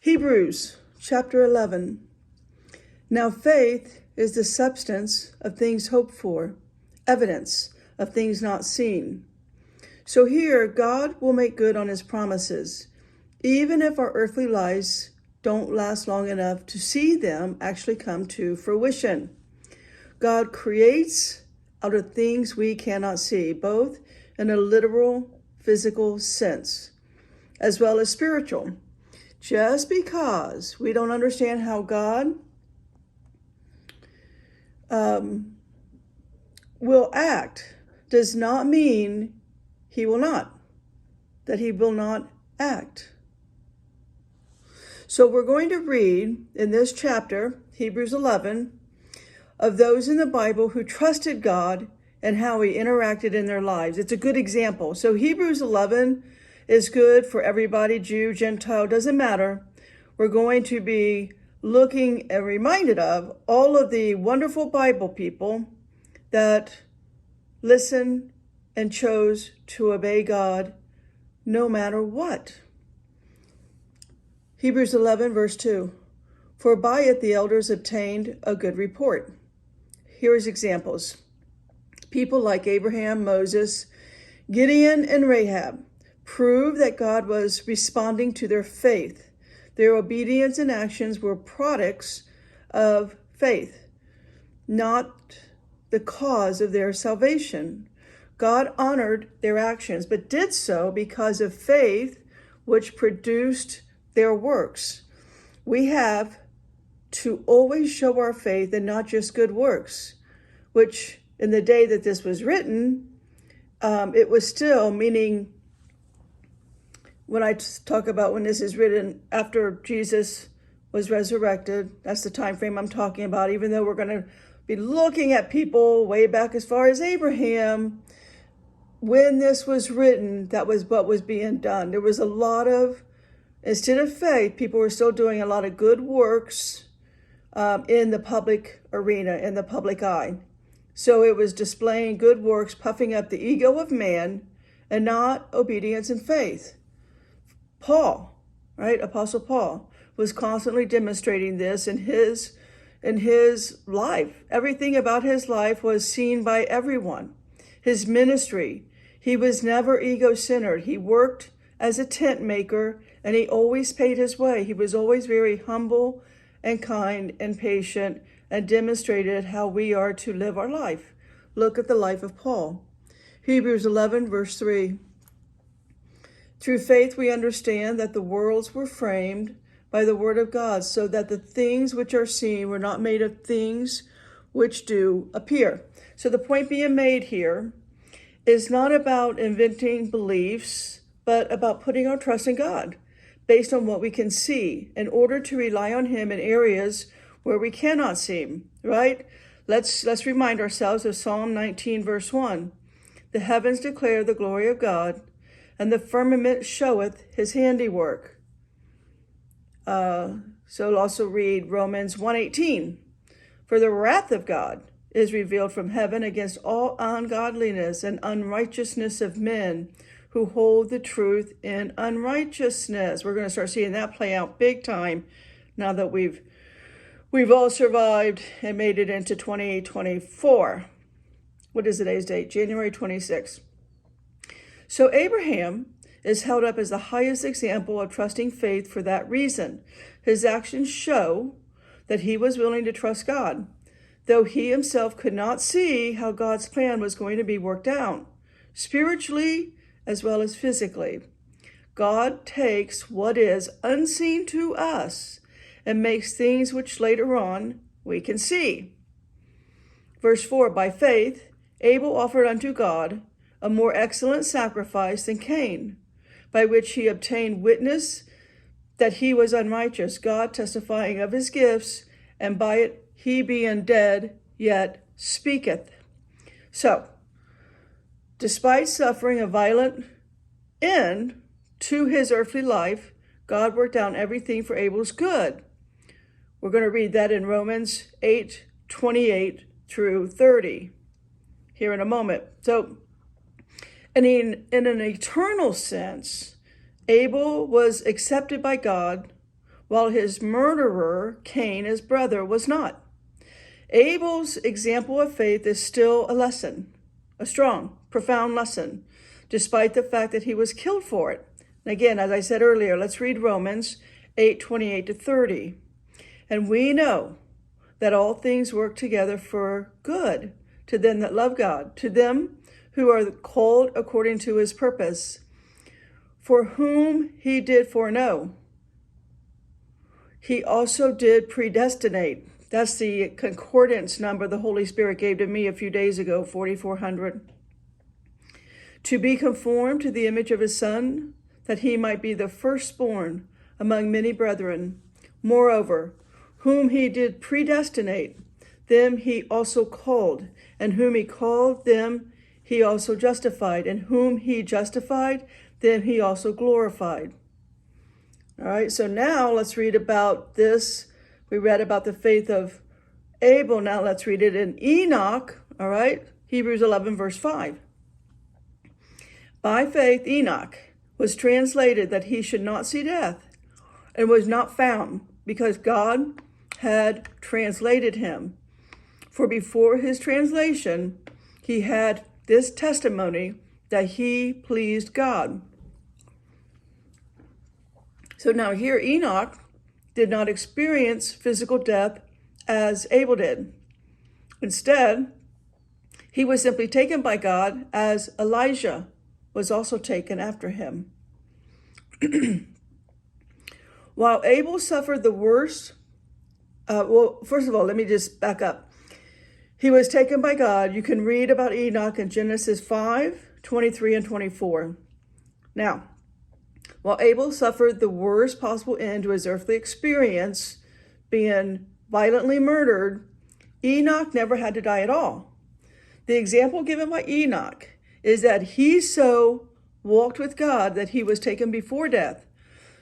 Hebrews chapter 11. Now faith is the substance of things hoped for, evidence of things not seen. So here, God will make good on his promises, even if our earthly lives don't last long enough to see them actually come to fruition. God creates out of things we cannot see, both in a literal, physical sense, as well as spiritual. Just because we don't understand how God will act does not mean he will not, that he will not act. So we're going to read in this chapter, Hebrews 11, of those in the Bible who trusted God and how he interacted in their lives. It's a good example. So Hebrews 11 is good for everybody, Jew, Gentile, doesn't matter. We're going to be looking and reminded of all of the wonderful Bible people that listened and chose to obey God no matter what. Hebrews 11, verse 2. For by it the elders obtained a good report. Here's examples. People like Abraham, Moses, Gideon, and Rahab prove that God was responding to their faith. Their obedience and actions were products of faith, not the cause of their salvation. God honored their actions, but did so because of faith, which produced their works. We have to always show our faith and not just good works, which in the day that this was written, it was still, meaning when I talk about when this is written after Jesus was resurrected, that's the time frame I'm talking about, even though we're going to be looking at people way back as far as Abraham. When this was written, that was what was being done. There was a lot of, instead of faith, people were still doing a lot of good works in the public arena, in the public eye. So it was displaying good works, puffing up the ego of man, and not obedience and faith. Paul, right, Apostle Paul, was constantly demonstrating this in his life. Everything about his life was seen by everyone. His ministry, he was never ego-centered. He worked as a tent maker, and he always paid his way. He was always very humble and kind and patient, and demonstrated how we are to live our life. Look at the life of Paul. Hebrews 11, verse 3. Through faith we understand that the worlds were framed by the word of God, so that the things which are seen were not made of things which do appear. So the point being made here is not about inventing beliefs, but about putting our trust in God based on what we can see in order to rely on him in areas where we cannot see him, right? Let's remind ourselves of Psalm 19, verse 1. The heavens declare the glory of God, and the firmament showeth his handiwork. So also read Romans 1:18. For the wrath of God is revealed from heaven against all ungodliness and unrighteousness of men who hold the truth in unrighteousness. We're going to start seeing that play out big time now that we've all survived and made it into 2024. What is today's date? January 26th. So Abraham is held up as the highest example of trusting faith for that reason. His actions show that he was willing to trust God, though he himself could not see how God's plan was going to be worked out, spiritually as well as physically. God takes what is unseen to us and makes things which later on we can see. Verse 4, by faith, Abel offered unto God a more excellent sacrifice than Cain, by which he obtained witness that he was unrighteous, God testifying of his gifts, and by it he being dead yet speaketh. So, despite suffering a violent end to his earthly life, God worked out everything for Abel's good. We're going to read that in Romans 8:28 through 30 here in a moment. So, in an eternal sense, Abel was accepted by God, while his murderer, Cain, his brother, was not. Abel's example of faith is still a lesson, a strong, profound lesson, despite the fact that he was killed for it. And again, as I said earlier, let's read Romans 8:28-30. And we know that all things work together for good to them that love God, to them who are called according to his purpose, for whom he did foreknow, he also did predestinate. That's the concordance number the Holy Spirit gave to me a few days ago, 4,400. To be conformed to the image of his Son, that he might be the firstborn among many brethren. Moreover, whom he did predestinate, them he also called, and whom he called, them he also justified, and whom he justified, them he also glorified. All right, so now let's read about this. We read about the faith of Abel. Now let's read it in Enoch. All right, Hebrews 11, verse 5. By faith, Enoch was translated that he should not see death, and was not found, because God had translated him. For before his translation, he had this testimony that he pleased God. So now here Enoch did not experience physical death as Abel did. Instead, he was simply taken by God as Elijah was also taken after him. While Abel suffered the worst, first of all, let me just back up. He was taken by God. You can read about Enoch in Genesis 5:23-24. Now, while Abel suffered the worst possible end to his earthly experience, being violently murdered, Enoch never had to die at all. The example given by Enoch is that he so walked with God that he was taken before death.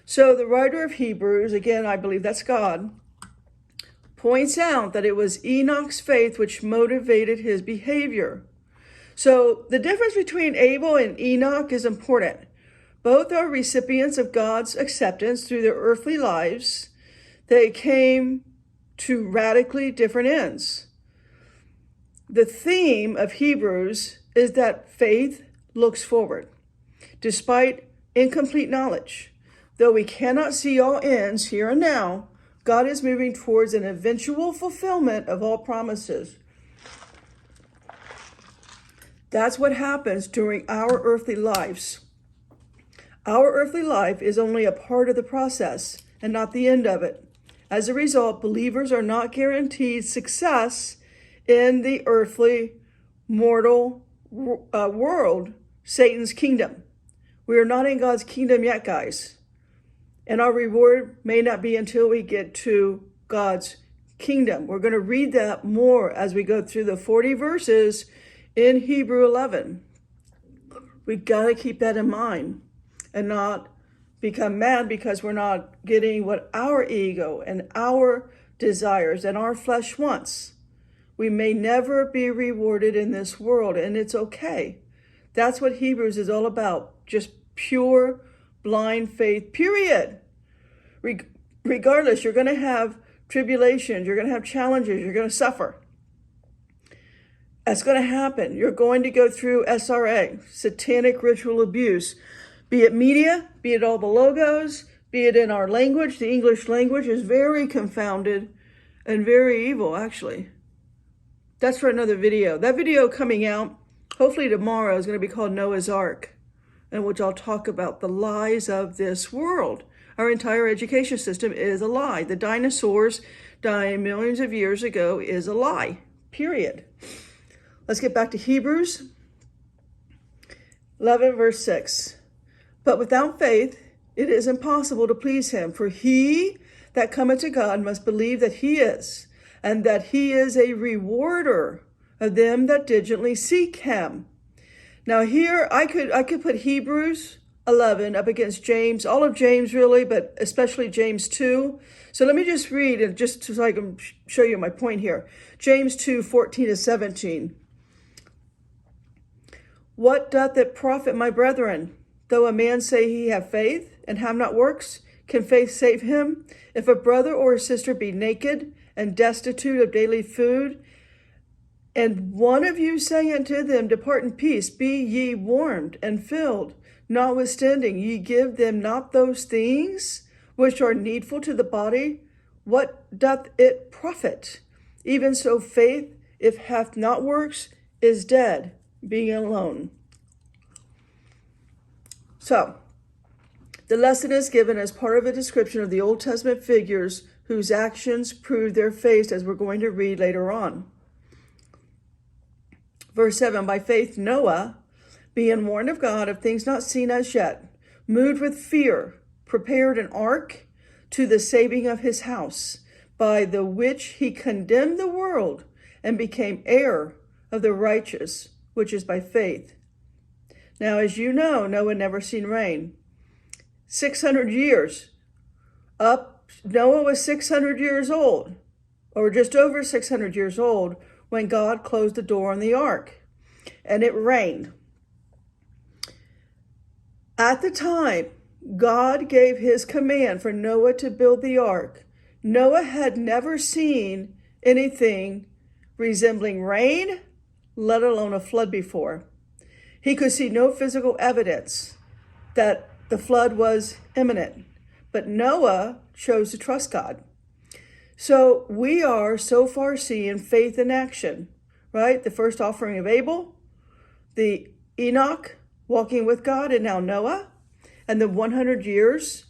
So the writer of Hebrews, again, I believe that's God, points out that it was Enoch's faith which motivated his behavior. So the difference between Abel and Enoch is important. Both are recipients of God's acceptance through their earthly lives. They came to radically different ends. The theme of Hebrews is that faith looks forward, despite incomplete knowledge. Though we cannot see all ends here and now, God is moving towards an eventual fulfillment of all promises. That's what happens during our earthly lives. Our earthly life is only a part of the process and not the end of it. As a result, believers are not guaranteed success in the earthly, mortal world, Satan's kingdom. We are not in God's kingdom yet, guys. And our reward may not be until we get to God's kingdom. We're going to read that more as we go through the 40 verses in Hebrew 11. We got to keep that in mind and not become mad because we're not getting what our ego and our desires and our flesh wants. We may never be rewarded in this world, and it's okay. That's what Hebrews is all about. Just pure, blind faith, period. Regardless, you're going to have tribulations, you're going to have challenges, you're going to suffer. That's going to happen. You're going to go through SRA, satanic ritual abuse, be it media, be it all the logos, be it in our language. The English language is very confounded and very evil, actually. That's for another video. That video coming out, hopefully tomorrow, is going to be called Noah's Ark, in which I'll talk about the lies of this world. Our entire education system is a lie. The dinosaurs dying millions of years ago is a lie, period. Let's get back to Hebrews 11, verse 6. But without faith, it is impossible to please him. For he that cometh to God must believe that he is, and that he is a rewarder of them that diligently seek him. Now here, I could put Hebrews 11 up against James, all of James really, but especially James 2. So let me just read, and just so I can show you my point here. James 2, 14-17. What doth it profit, my brethren, though a man say he have faith and have not works? Can faith save him? If a brother or a sister be naked and destitute of daily food, and one of you say unto them, Depart in peace, be ye warmed and filled, notwithstanding ye give them not those things which are needful to the body, what doth it profit? Even so faith, if hath not works, is dead, being alone. So, the lesson is given as part of a description of the Old Testament figures whose actions proved their faith, as we're going to read later on. Verse 7, by faith Noah, being warned of God of things not seen as yet, moved with fear, prepared an ark to the saving of his house, by the which he condemned the world and became heir of the righteous, which is by faith. Now, as you know, Noah never seen rain. 600 years up, Noah was 600 years old, or just over 600 years old, when God closed the door on the ark, and it rained. At the time God gave his command for Noah to build the ark, Noah had never seen anything resembling rain, let alone a flood before. He could see no physical evidence that the flood was imminent, but Noah chose to trust God. So we are so far seeing faith in action, right? The first offering of Abel, the Enoch walking with God, and now Noah, and the 100 years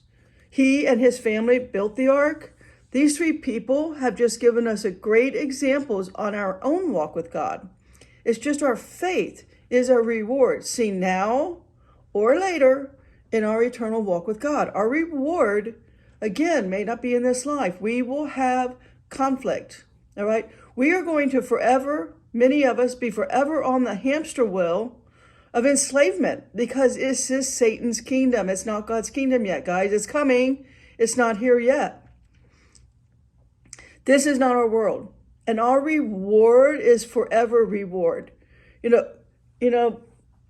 he and his family built the ark. These three people have just given us a great examples on our own walk with God. It's just our faith is our reward, seen now or later in our eternal walk with God. Our reward, again, may not be in this life. We will have conflict, all right? We are going to forever, many of us, be forever on the hamster wheel of enslavement, because this is Satan's kingdom. It's not God's kingdom yet, guys. It's coming. It's not here yet. This is not our world. And our reward is forever reward. You know,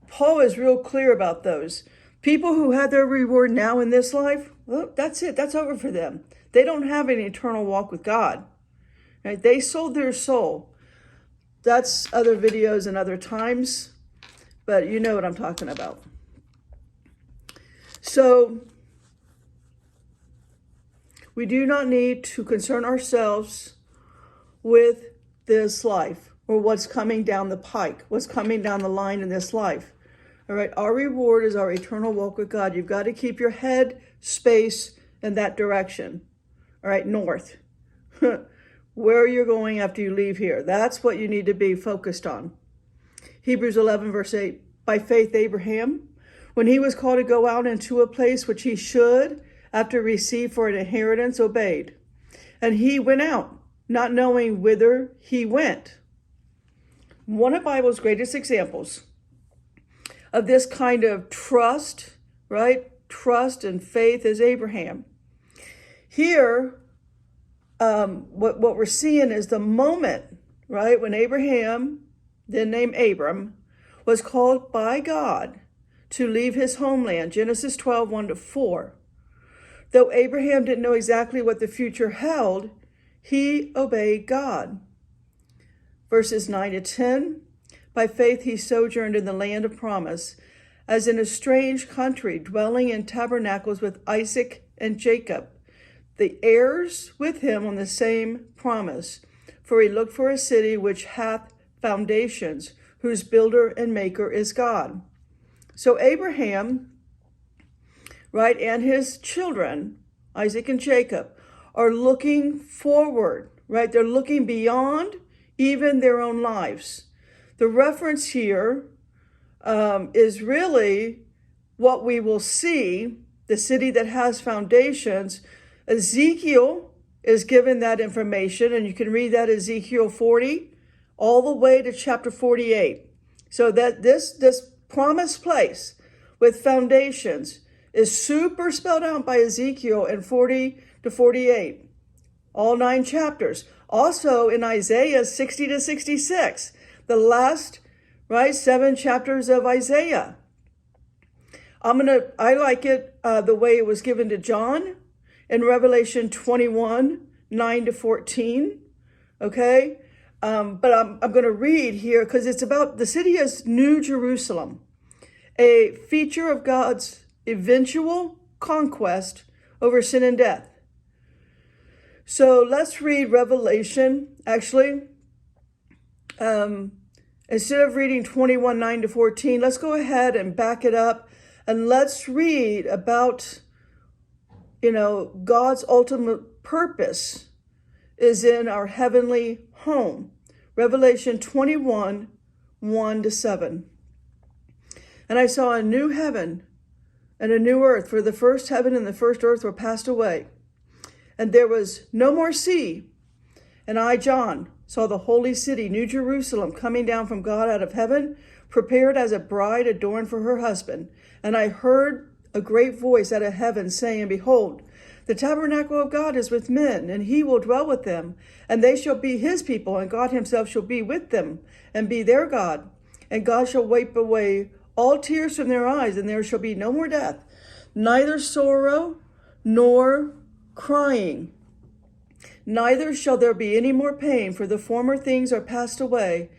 Paul is real clear about those. People who have their reward now in this life, well, that's it. That's over for them. They don't have an eternal walk with God. Right? They sold their soul. That's other videos and other times, but you know what I'm talking about. So we do not need to concern ourselves with this life or what's coming down the pike, what's coming down the line in this life. All right, our reward is our eternal walk with God. You've got to keep your head space in that direction. All right, north. Where you're going after you leave here. That's what you need to be focused on. Hebrews 11, verse 8. By faith, Abraham, when he was called to go out into a place which he should, after receive for an inheritance, obeyed. And he went out, not knowing whither he went. One of the Bible's greatest examples of this kind of trust, right? Trust and faith is Abraham. Here, what we're seeing is the moment, right? When Abraham, then named Abram, was called by God to leave his homeland, Genesis 12, 1-4. Though Abraham didn't know exactly what the future held, he obeyed God. Verses 9-10, by faith he sojourned in the land of promise, as in a strange country, dwelling in tabernacles with Isaac and Jacob, the heirs with him on the same promise. For he looked for a city which hath foundations, whose builder and maker is God. So Abraham, right, and his children, Isaac and Jacob, are looking forward, right? They're looking beyond even their own lives. The reference here is really what we will see, the city that has foundations. Ezekiel is given that information, and you can read that Ezekiel 40 all the way to chapter 48. So that this promised place with foundations is super spelled out by Ezekiel in 40-48, all 9 chapters. Also in Isaiah 60-66, the last, right, 7 chapters of Isaiah. I like it the way it was given to John. in Revelation 21, 9 to 14. Okay? But I'm going to read here because it's about the city is New Jerusalem, a feature of God's eventual conquest over sin and death. So let's read Revelation. Actually, instead of reading 21, 9 to 14, let's go ahead and back it up and let's read about, God's ultimate purpose is in our heavenly home. Revelation 21, 1 to 7. And I saw a new heaven and a new earth, for the first heaven and the first earth were passed away, and there was no more sea. And I, John, saw the holy city, New Jerusalem, coming down from God out of heaven, prepared as a bride adorned for her husband. And I heard a great voice out of heaven saying, Behold, the tabernacle of God is with men, and he will dwell with them, and they shall be his people, and God himself shall be with them, and be their God. And God shall wipe away all tears from their eyes, and there shall be no more death, neither sorrow nor crying. Neither shall there be any more pain, for the former things are passed away.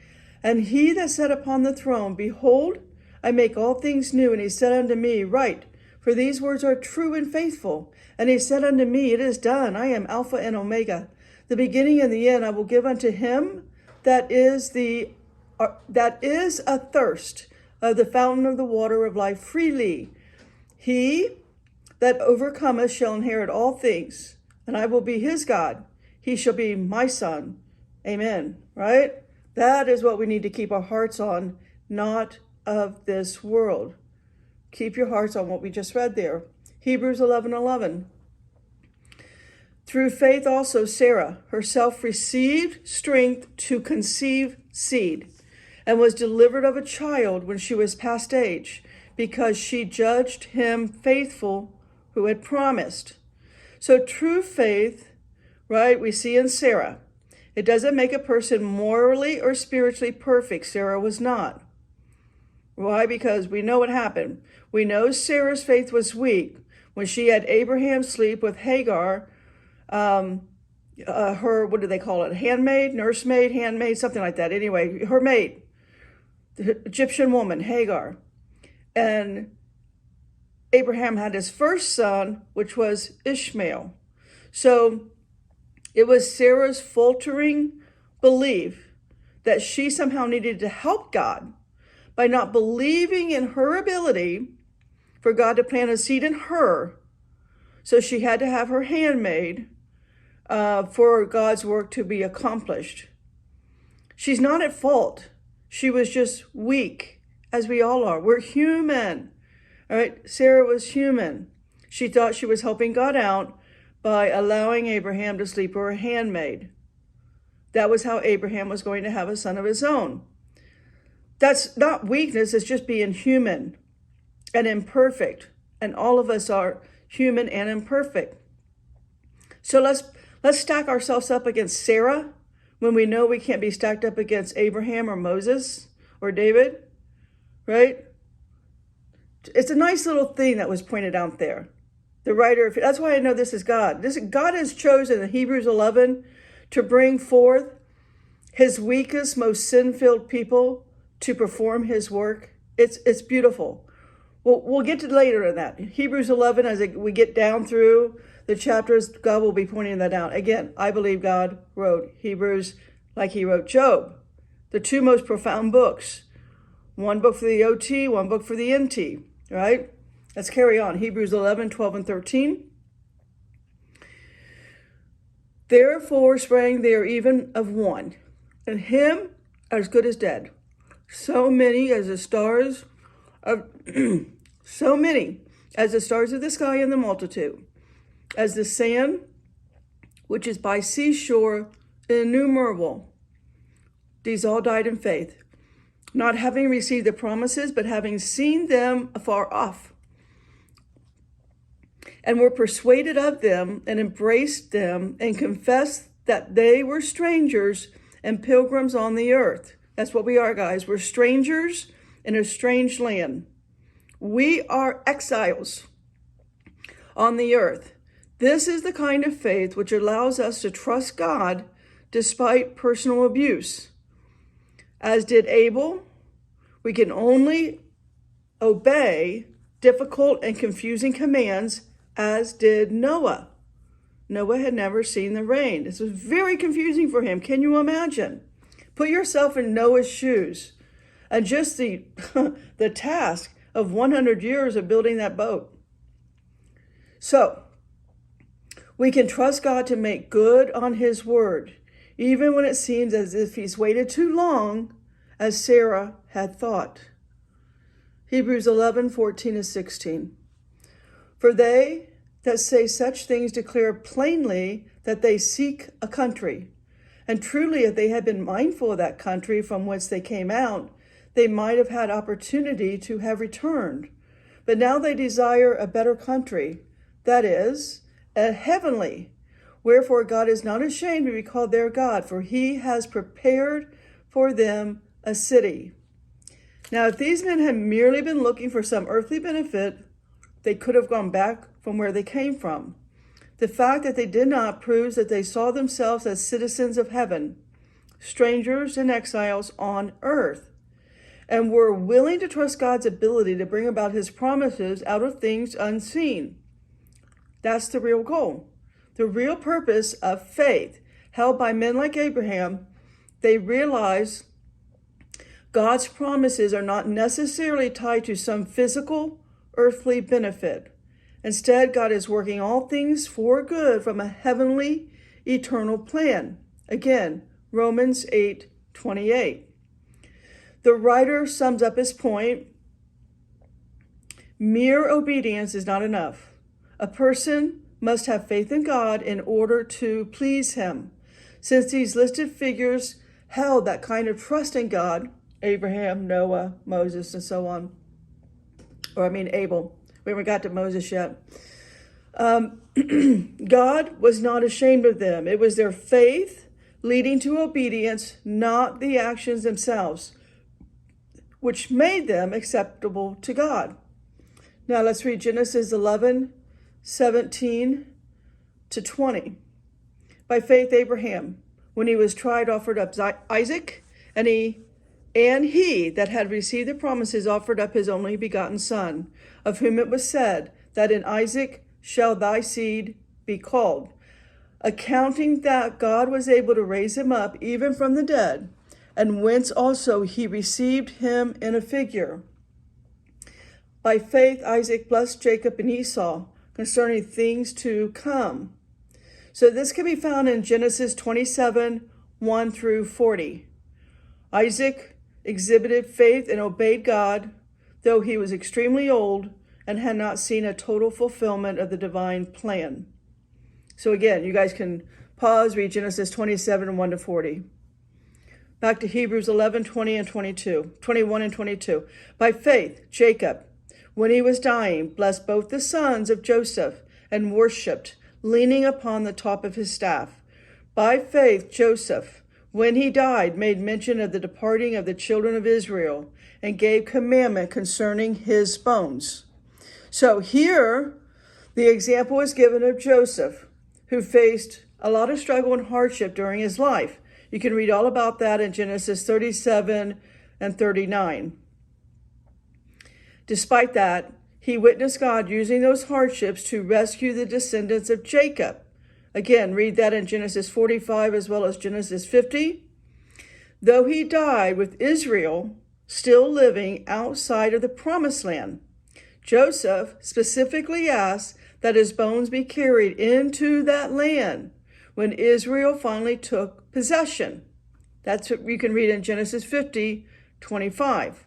And he that sat upon the throne, behold, I make all things new. And he said unto me, Write, for these words are true and faithful. And he said unto me, It is done. I am Alpha and Omega, the beginning and the end. I will give unto him that is athirst of the fountain of the water of life freely. He that overcometh shall inherit all things, and I will be his God. He shall be my son. Amen. Right? That is what we need to keep our hearts on, not of this world. Keep your hearts on what we just read there. Hebrews 11:11. Through faith also Sarah herself received strength to conceive seed, and was delivered of a child when she was past age, because she judged him faithful who had promised. So true faith, right, we see in Sarah. It doesn't make a person morally or spiritually perfect. Sarah was not. Why? Because we know what happened. We know Sarah's faith was weak when she had Abraham sleep with Hagar, her, what do they call it? Handmaid, nursemaid, handmaid, something like that. Anyway, her maid, the Egyptian woman, Hagar. And Abraham had his first son, which was Ishmael. So it was Sarah's faltering belief that she somehow needed to help God by not believing in her ability for God to plant a seed in her. So she had to have her handmaid for God's work to be accomplished. She's not at fault. She was just weak, as we all are. We're human. All right, Sarah was human. She thought she was helping God out by allowing Abraham to sleep with her handmaid. That was how Abraham was going to have a son of his own. That's not weakness, it's just being human and imperfect. And all of us are human and imperfect. So let's stack ourselves up against Sarah when we know we can't be stacked up against Abraham or Moses or David, right? It's a nice little thing that was pointed out there. The writer, that's why I know this is God. God has chosen in Hebrews 11 to bring forth his weakest, most sin-filled people to perform his work. It's beautiful. We'll get to later in that. Hebrews 11, as we get down through the chapters, God will be pointing that out. Again, I believe God wrote Hebrews like he wrote Job, the two most profound books. One book for the OT, one book for the NT, right? Let's carry on. Hebrews 11, 12, and 13. Therefore sprang there even of one, and him as good as dead. So many as the stars of so many as the stars of the sky in the multitude, as the sand which is by seashore innumerable. These all died in faith, not having received the promises, but having seen them afar off, and were persuaded of them, and embraced them, and confessed that they were strangers and pilgrims on the earth. That's what we are, guys. We're strangers in a strange land. We are exiles on the earth. This is the kind of faith which allows us to trust God despite personal abuse. As did Abel, we can only obey difficult and confusing commands, as did Noah. Noah had never seen the rain. This was very confusing for him. Can you imagine? Put yourself in Noah's shoes and just the task of 100 years of building that boat. So, we can trust God to make good on his word, even when it seems as if he's waited too long, as Sarah had thought. Hebrews 11:14-16. For they that say such things declare plainly that they seek a country. And truly, if they had been mindful of that country from whence they came out, they might have had opportunity to have returned. But now they desire a better country, that is, a heavenly. Wherefore God is not ashamed to be called their God, for he has prepared for them a city. Now, if these men had merely been looking for some earthly benefit, they could have gone back from where they came from. The fact that they did not proves that they saw themselves as citizens of heaven, strangers and exiles on earth, and were willing to trust God's ability to bring about his promises out of things unseen. That's the real goal. The real purpose of faith, held by men like Abraham. They realize God's promises are not necessarily tied to some physical, earthly benefit. Instead, God is working all things for good from a heavenly, eternal plan. Again, Romans 8:28. The writer sums up his point. Mere obedience is not enough. A person must have faith in God in order to please him. Since these listed figures held that kind of trust in God, Abraham, Noah, Moses, and so on, Abel. We haven't got to Moses yet. God was not ashamed of them. It was their faith leading to obedience, not the actions themselves, which made them acceptable to God. Now let's read Genesis 11:17-20. By faith, Abraham, when he was tried, offered up Isaac, and he that had received the promises offered up his only begotten son, of whom it was said that in Isaac shall thy seed be called, accounting that God was able to raise him up even from the dead, and whence also he received him in a figure. By faith Isaac blessed Jacob and Esau concerning things to come. So this can be found in Genesis 27:1-40. Isaac exhibited faith and obeyed God, though he was extremely old and had not seen a total fulfillment of the divine plan. So again, you guys can pause, read Genesis 27:1-40. Back to Hebrews 11:21-22. By faith, Jacob, when he was dying, blessed both the sons of Joseph and worshipped, leaning upon the top of his staff. By faith, Joseph, when he died, made mention of the departing of the children of Israel and gave commandment concerning his bones. So here, the example is given of Joseph, who faced a lot of struggle and hardship during his life. You can read all about that in Genesis 37-39. Despite that, he witnessed God using those hardships to rescue the descendants of Jacob. Again, read that in Genesis 45 as well as Genesis 50. Though he died with Israel still living outside of the promised land, Joseph specifically asked that his bones be carried into that land when Israel finally took possession. That's what you can read in Genesis 50:25.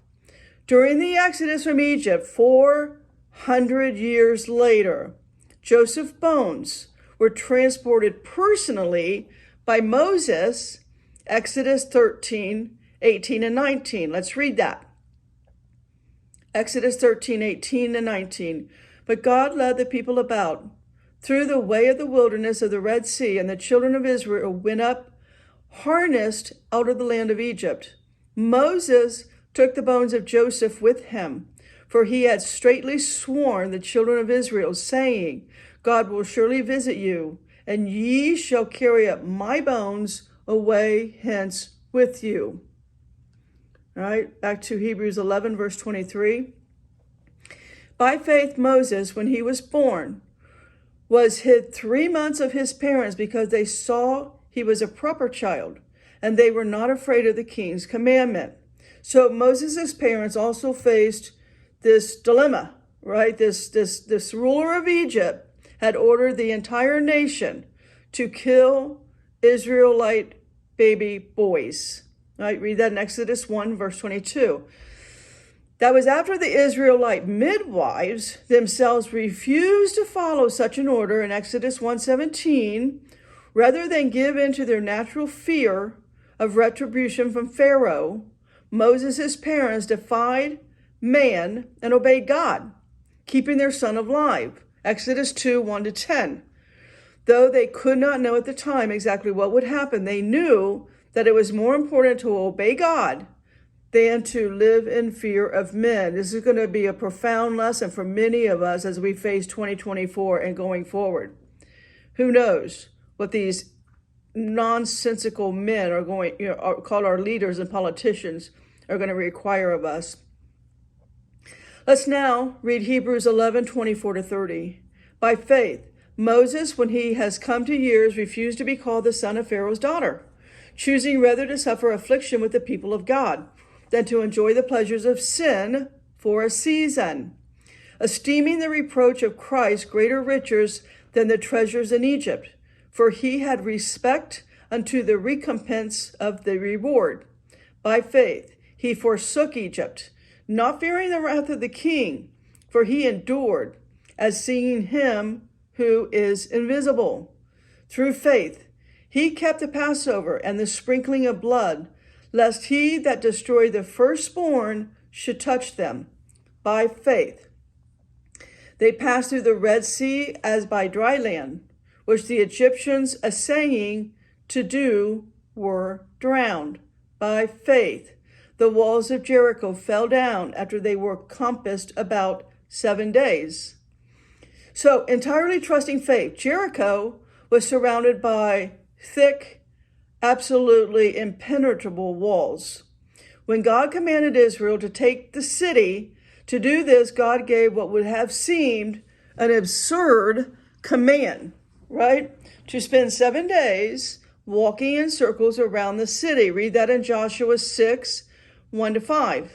During the Exodus from Egypt, 400 years later, Joseph's bones were transported personally by Moses, Exodus 13:18-19. Let's read that. Exodus 13:18-19. But God led the people about through the way of the wilderness of the Red Sea, and the children of Israel went up harnessed out of the land of Egypt. Moses took the bones of Joseph with him, for he had straitly sworn the children of Israel, saying, God will surely visit you, and ye shall carry up my bones away hence with you. All right, back to Hebrews 11, verse 23. By faith, Moses, when he was born, was hid 3 months of his parents because they saw he was a proper child, and they were not afraid of the king's commandment. So Moses' parents also faced this dilemma, right? This ruler of Egypt had ordered the entire nation to kill Israelite baby boys. Right? Read that in Exodus 1, verse 22. That was after the Israelite midwives themselves refused to follow such an order in Exodus 1:17, rather than give in to their natural fear of retribution from Pharaoh. Moses' parents defied man and obeyed God, keeping their son alive. Exodus 2, 1-10. Though they could not know at the time exactly what would happen, they knew that it was more important to obey God than to live in fear of men. This is going to be a profound lesson for many of us as we face 2024 and going forward. Who knows what these nonsensical men are going, are called our leaders and politicians, are going to require of us. Let's now read Hebrews 11, 24-30. By faith, Moses, when he has come to years, refused to be called the son of Pharaoh's daughter, choosing rather to suffer affliction with the people of God than to enjoy the pleasures of sin for a season, esteeming the reproach of Christ greater riches than the treasures in Egypt, for he had respect unto the recompense of the reward. By faith he forsook Egypt, not fearing the wrath of the king, for he endured, as seeing him who is invisible. Through faith he kept the Passover and the sprinkling of blood, lest he that destroyed the firstborn should touch them. By faith they passed through the Red Sea as by dry land, which the Egyptians essaying to do were drowned. By faith the walls of Jericho fell down after they were compassed about 7 days. So, entirely trusting faith, Jericho was surrounded by thick, absolutely impenetrable walls. When God commanded Israel to take the city, to do this, God gave what would have seemed an absurd command, right? To spend 7 days walking in circles around the city. Read that in Joshua 6, 1-5.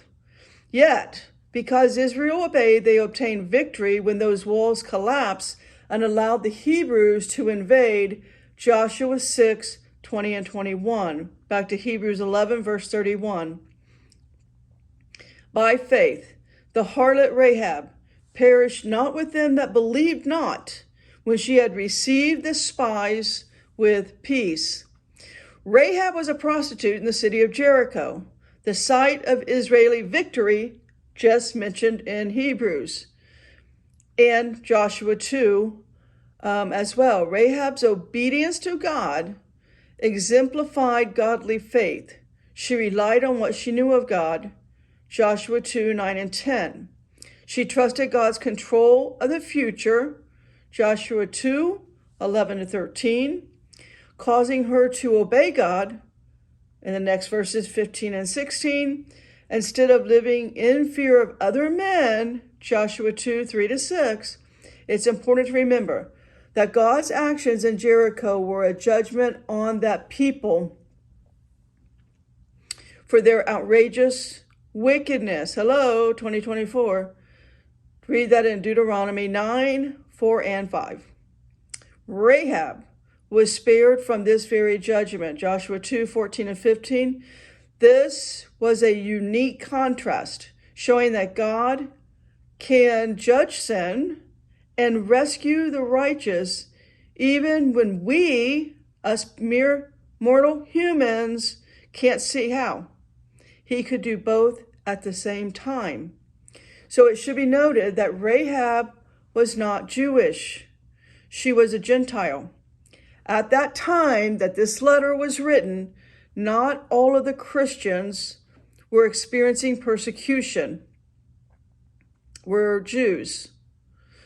Yet, because Israel obeyed, they obtained victory when those walls collapsed and allowed the Hebrews to invade. Joshua 6, 20 and 21. Back to Hebrews 11, verse 31. By faith, the harlot Rahab perished not with them that believed not, when she had received the spies with peace. Rahab was a prostitute in the city of Jericho, the site of Israeli victory just mentioned in Hebrews and Joshua 2 as well. Rahab's obedience to God exemplified godly faith. She relied on what she knew of God. Joshua 2, 9 and 10. She trusted God's control of the future. Joshua 2, 11-13. Causing her to obey God. In the next verses 15 and 16. Instead of living in fear of other men, Joshua 2, 3-6, it's important to remember that God's actions in Jericho were a judgment on that people for their outrageous wickedness. Hello, 2024. Read that in Deuteronomy 9, 4 and 5. Rahab was spared from this very judgment. Joshua 2, 14 and 15. This was a unique contrast, showing that God can judge sin and rescue the righteous, even when we, us mere mortal humans, can't see how. He could do both at the same time. So it should be noted that Rahab was not Jewish. She was a Gentile. At that time that this letter was written, not all of the Christians were experiencing persecution, were Jews.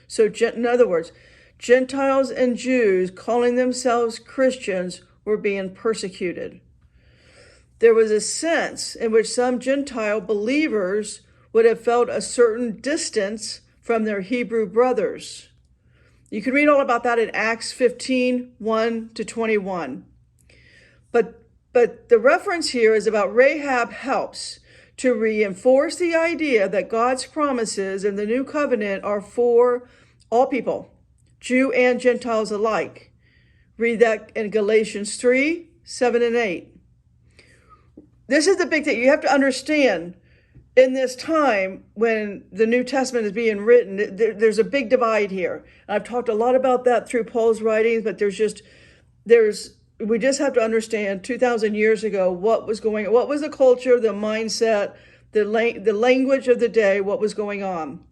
So in other words, Gentiles and Jews calling themselves Christians were being persecuted. There was a sense in which some Gentile believers would have felt a certain distance from their Hebrew brothers. You can read all about that in Acts 15, 1-21. But the reference here is about Rahab helps to reinforce the idea that God's promises in the new covenant are for all people, Jew and Gentiles alike. Read that in Galatians 3, 7 and 8. This is the big thing. You have to understand in this time when the New Testament is being written, there's a big divide here. And I've talked a lot about that through Paul's writings, but we just have to understand 2,000 years ago what was the culture, the mindset, the language of the day, what was going on.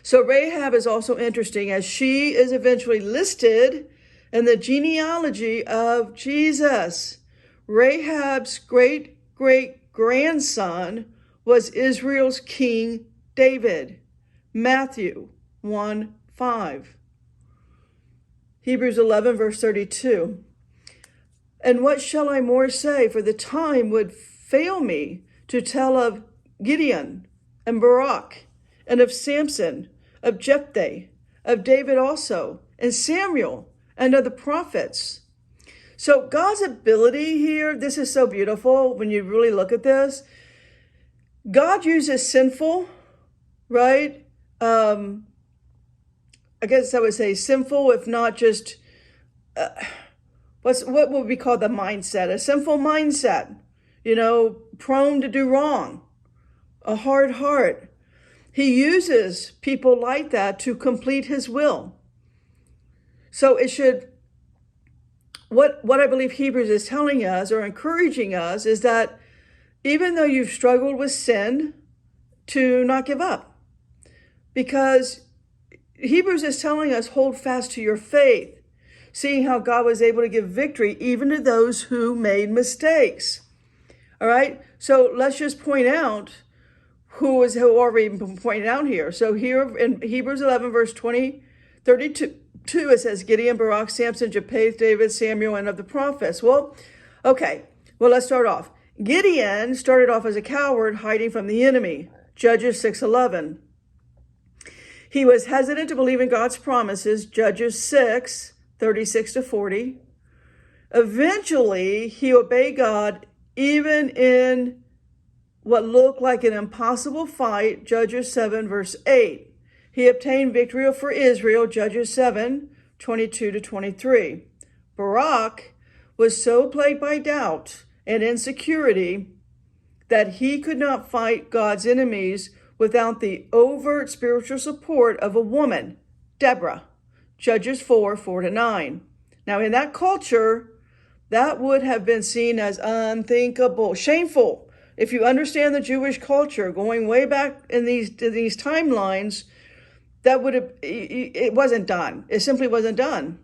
So Rahab is also interesting as she is eventually listed in the genealogy of Jesus. Rahab's great-great-grandson was Israel's King David. Matthew 1:5. Hebrews 11, verse 32. And what shall I more say? For the time would fail me to tell of Gideon and Barak and of Samson, of Jephthah, of David also, and Samuel, and of the prophets. So God's ability here, this is so beautiful when you really look at this. God uses sinful, right? I guess I would say sinful, if not just, what would we call the mindset? A sinful mindset, prone to do wrong, a hard heart. He uses people like that to complete his will. So it should, what I believe Hebrews is telling us or encouraging us is that even though you've struggled with sin, to not give up. Because Hebrews is telling us, hold fast to your faith, seeing how God was able to give victory even to those who made mistakes. All right, so let's just point out who already been pointed out here. So here in Hebrews 11, verse 32, it says Gideon, Barak, Samson, Jephthah, David, Samuel, and of the prophets. Well, let's start off. Gideon started off as a coward hiding from the enemy. Judges 6:11. He was hesitant to believe in God's promises. Judges 6:36-40. Eventually, he obeyed God even in what looked like an impossible fight. Judges 7, verse 8. He obtained victory for Israel. Judges 7:22-23. Barak was so plagued by doubt and insecurity that he could not fight God's enemies without the overt spiritual support of a woman, Deborah. Judges 4:4-9. Now, in that culture, that would have been seen as unthinkable, shameful. If you understand the Jewish culture, going way back in these timelines, it wasn't done. It simply wasn't done.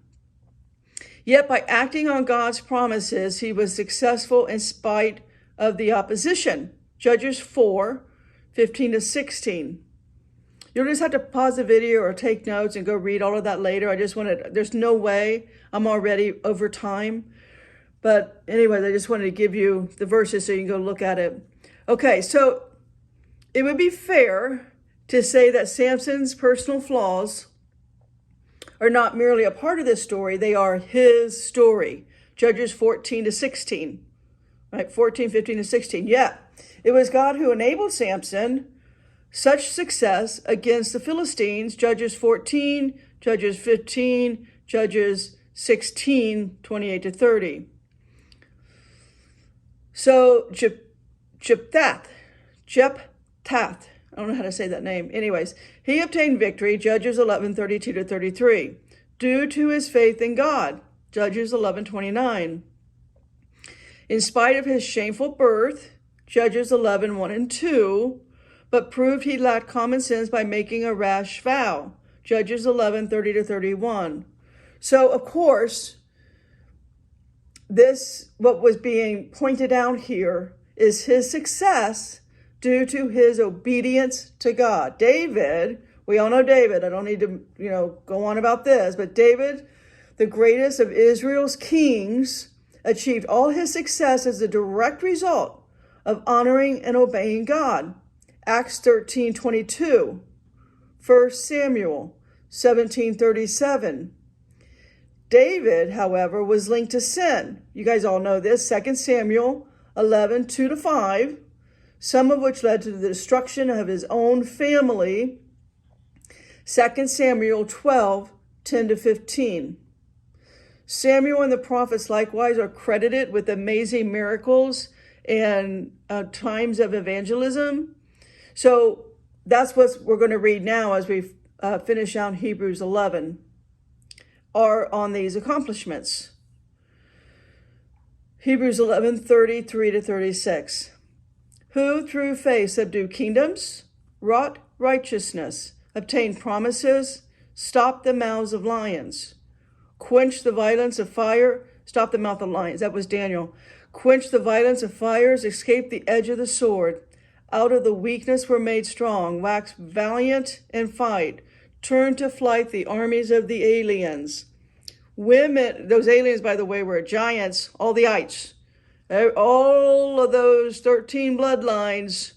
Yet by acting on God's promises, he was successful in spite of the opposition. Judges 4:15-16. You'll just have to pause the video or take notes and go read all of that later. There's no way I'm already over time. But anyway, I just wanted to give you the verses so you can go look at it. Okay, so it would be fair to say that Samson's personal flaws are not merely a part of this story, they are his story. Judges 14-16, right? 14, 15-16. Yeah, it was God who enabled Samson such success against the Philistines. Judges 14, Judges 15, Judges 16, 28-30. So Jephthah, I don't know how to say that name. Anyways, he obtained victory, Judges 11:32-33, due to his faith in God, Judges 11:29. In spite of his shameful birth, Judges 11:1-2, but proved he lacked common sense by making a rash vow, Judges 11:30-31. So, of course, what was being pointed out here is his success due to his obedience to God. David We all know David. I don't need to, go on about this, but David, the greatest of Israel's kings, achieved all his success as a direct result of honoring and obeying God. Acts 13:22, 1 Samuel 17:37. David, however, was linked to sin. You guys all know this. 2 Samuel 11:2-5, some of which led to the destruction of his own family. 2 Samuel 12:10-15. Samuel and the prophets likewise are credited with amazing miracles and times of evangelism. So that's what we're going to read now as we finish out Hebrews 11, are on these accomplishments. Hebrews 11:33-36. Who through faith subdued kingdoms, wrought righteousness, obtained promises, stopped the mouths of lions, quenched the violence of fire, stopped the mouth of lions. That was Daniel. Quenched the violence of fires, escaped the edge of the sword. Out of the weakness were made strong, waxed valiant in fight, turned to flight the armies of the aliens. Women, those aliens, by the way, were giants, all the ites. All of those 13 bloodlines,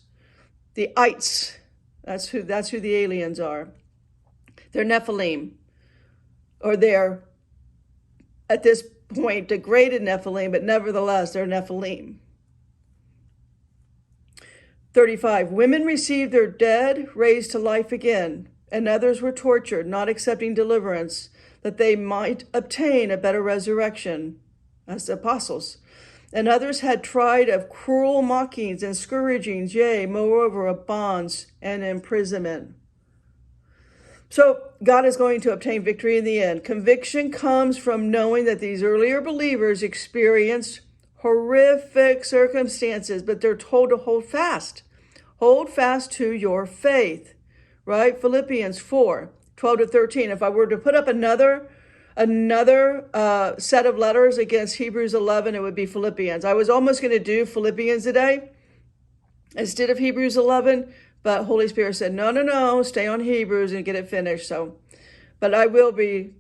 the ites, that's who the aliens are. They're Nephilim, or they're, at this point, degraded Nephilim, but nevertheless, they're Nephilim. 35, women received their dead raised to life again, and others were tortured, not accepting deliverance, that they might obtain a better resurrection, as the apostles. And others had tried of cruel mockings and scourgings, yea, moreover, of bonds and imprisonment. So God is going to obtain victory in the end. Conviction comes from knowing that these earlier believers experienced horrific circumstances, but they're told to hold fast. Hold fast to your faith, right? Philippians 4:12-13. If I were to put up another set of letters against Hebrews 11, it would be Philippians. I was almost going to do Philippians today instead of Hebrews 11, but Holy Spirit said, no, stay on Hebrews and get it finished. But I will be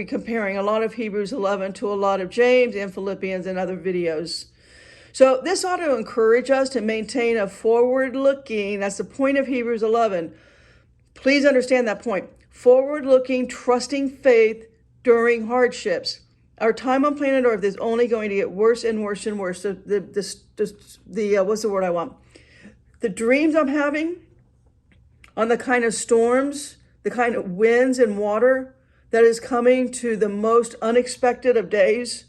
comparing a lot of Hebrews 11 to a lot of James and Philippians and other videos. So this ought to encourage us to maintain a forward-looking, that's the point of Hebrews 11. Please understand that point. Forward-looking, trusting faith during hardships. Our time on planet Earth is only going to get worse and worse and worse. What's the word I want? The dreams I'm having on the kind of storms, the kind of winds and water that is coming to the most unexpected of days.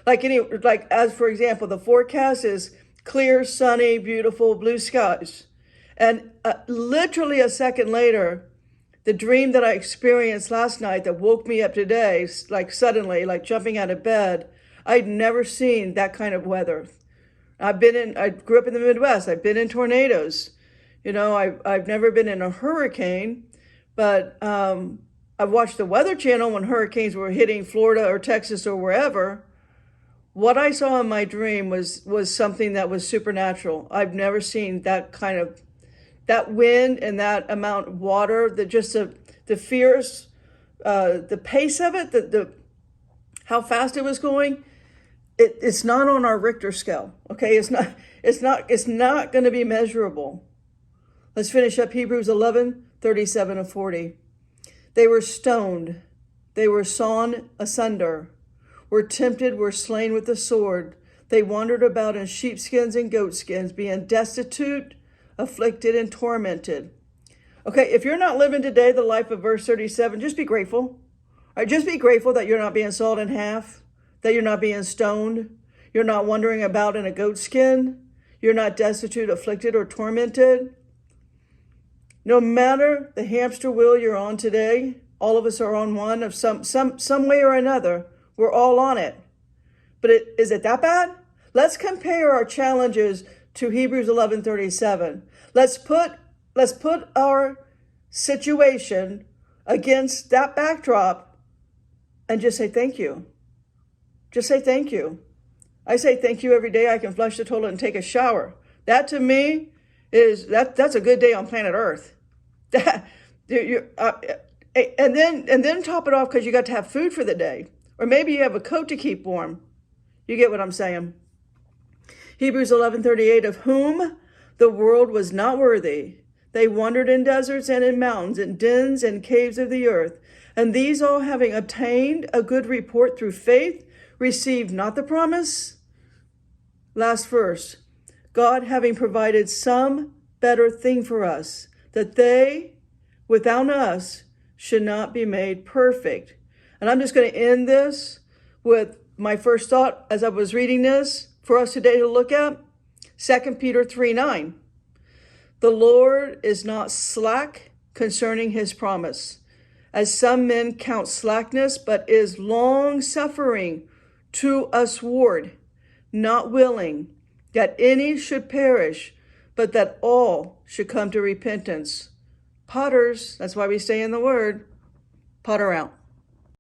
As for example, the forecast is clear, sunny, beautiful, blue skies. And literally a second later, the dream that I experienced last night that woke me up today, like suddenly, like jumping out of bed, I'd never seen that kind of weather. I grew up in the Midwest. I've been in tornadoes. I've never been in a hurricane, but I've watched the Weather Channel when hurricanes were hitting Florida or Texas or wherever. What I saw in my dream was something that was supernatural. I've never seen that kind of, that wind and that amount of water, the fierce, the pace of it, how fast it was going. It's not on our Richter scale. Okay, it's not going to be measurable. Let's finish up Hebrews 11:37-40. They were stoned, they were sawn asunder, were tempted, were slain with the sword. They wandered about in sheepskins and goatskins, being destitute, afflicted, and tormented. Okay, if you're not living today the life of verse 37, just be grateful. All right, just be grateful that you're not being sawed in half, that you're not being stoned, you're not wandering about in a goatskin, you're not destitute, afflicted, or tormented. No matter the hamster wheel you're on today, all of us are on one of some way or another. We're all on it. But is it that bad? Let's compare our challenges to Hebrews 11:37. Let's put our situation against that backdrop and just say thank you. Just say thank you. I say thank you every day I can flush the toilet and take a shower. That to me that's a good day on planet Earth. And then top it off because you got to have food for the day. Or maybe you have a coat to keep warm. You get what I'm saying. Hebrews 11:38, of whom the world was not worthy. They wandered in deserts and in mountains, in dens and caves of the earth. And these all, having obtained a good report through faith, received not the promise. Last verse. God having provided some better thing for us, that they, without us, should not be made perfect. And I'm just going to end this with my first thought as I was reading this for us today to look at. 2 Peter 3:9. The Lord is not slack concerning his promise, as some men count slackness, but is long-suffering to usward, not willing that any should perish, but that all should come to repentance. Potters, that's why we stay in the Word. Potter out.